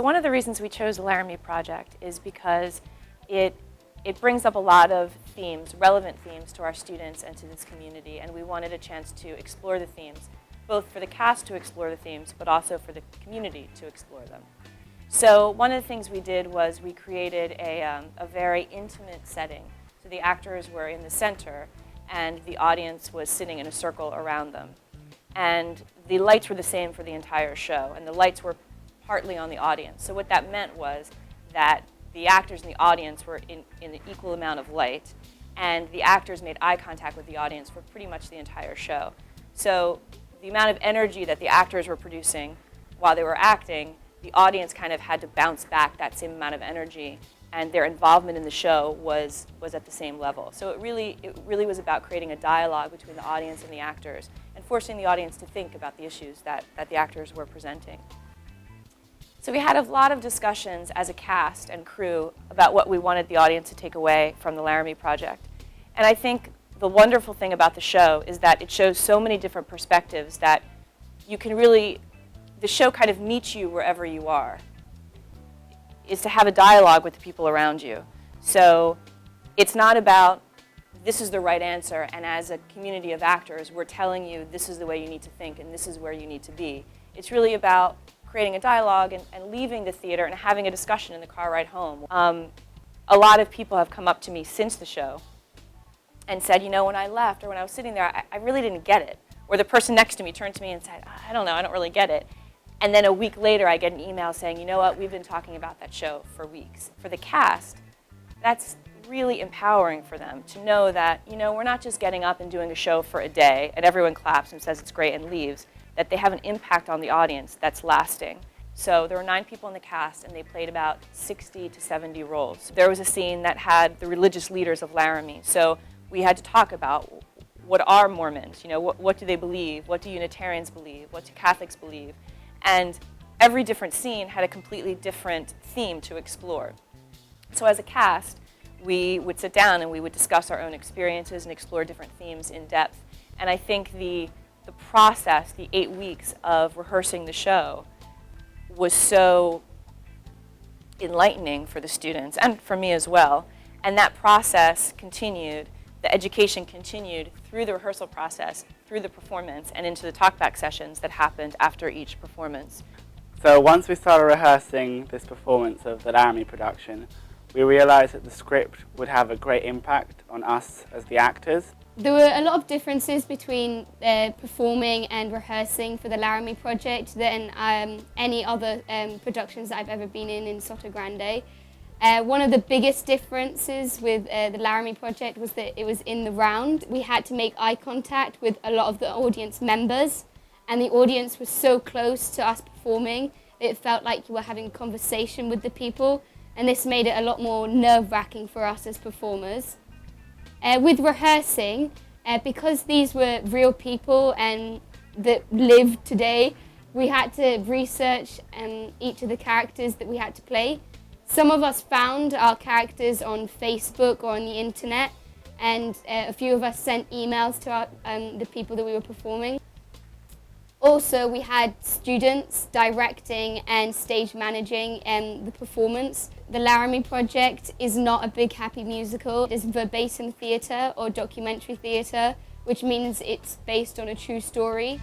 So one of the reasons we chose the Laramie Project is because it brings up a lot of themes, relevant themes to our students and to this community, and we wanted a chance to explore the themes, both for the cast to explore the themes, but also for the community to explore them. So one of the things we did was we created a very intimate setting. So the actors were in the center, and the audience was sitting in a circle around them. And the lights were the same for the entire show, and the lights were partly on the audience. So what that meant was that the actors and the audience were in an equal amount of light, and the actors made eye contact with the audience for pretty much the entire show. So the amount of energy that the actors were producing while they were acting, the audience kind of had to bounce back that same amount of energy, and their involvement in the show was at the same level. So it really was about creating a dialogue between the audience and the actors, and forcing the audience to think about the issues that the actors were presenting. So we had a lot of discussions as a cast and crew about what we wanted the audience to take away from the Laramie Project. And I think the wonderful thing about the show is that it shows so many different perspectives that you can really, the show kind of meets you wherever you are, is to have a dialogue with the people around you. So it's not about this is the right answer, and as a community of actors, we're telling you this is the way you need to think and this is where you need to be. It's really about creating a dialogue and leaving the theater and having a discussion in the car ride home. A lot of people have come up to me since the show and said, you know, when I left or when I was sitting there, I really didn't get it. Or the person next to me turned to me and said, I don't know, I don't really get it. And then a week later, I get an email saying, you know what, we've been talking about that show for weeks. For the cast, that's really empowering for them to know that, you know, we're not just getting up and doing a show for a day and everyone claps and says it's great and leaves, that they have an impact on the audience that's lasting. So there were 9 people in the cast, and they played about 60 to 70 roles. There was a scene that had the religious leaders of Laramie. So we had to talk about what are Mormons, you know, what do they believe, what do Unitarians believe, what do Catholics believe? And every different scene had a completely different theme to explore. So as a cast, we would sit down and we would discuss our own experiences and explore different themes in depth. And I think the process, the 8 weeks of rehearsing the show, was so enlightening for the students and for me as well. And that process continued, the education continued through the rehearsal process, through the performance, and into the talkback sessions that happened after each performance. So once we started rehearsing this performance of the Laramie production, we realized that the script would have a great impact on us as the actors. There were a lot of differences between performing and rehearsing for the Laramie Project than any other productions that I've ever been in Sotogrande. One of the biggest differences with the Laramie Project was that it was in the round. We had to make eye contact with a lot of the audience members, and the audience was so close to us performing that it felt like you were having a conversation with the people, and this made it a lot more nerve-wracking for us as performers. With rehearsing, because these were real people and that live today, we had to research each of the characters that we had to play. Some of us found our characters on Facebook or on the internet, and a few of us sent emails to the people that we were performing. Also, we had students directing and stage managing the performance. The Laramie Project is not a big happy musical. It's verbatim theatre or documentary theatre, which means it's based on a true story.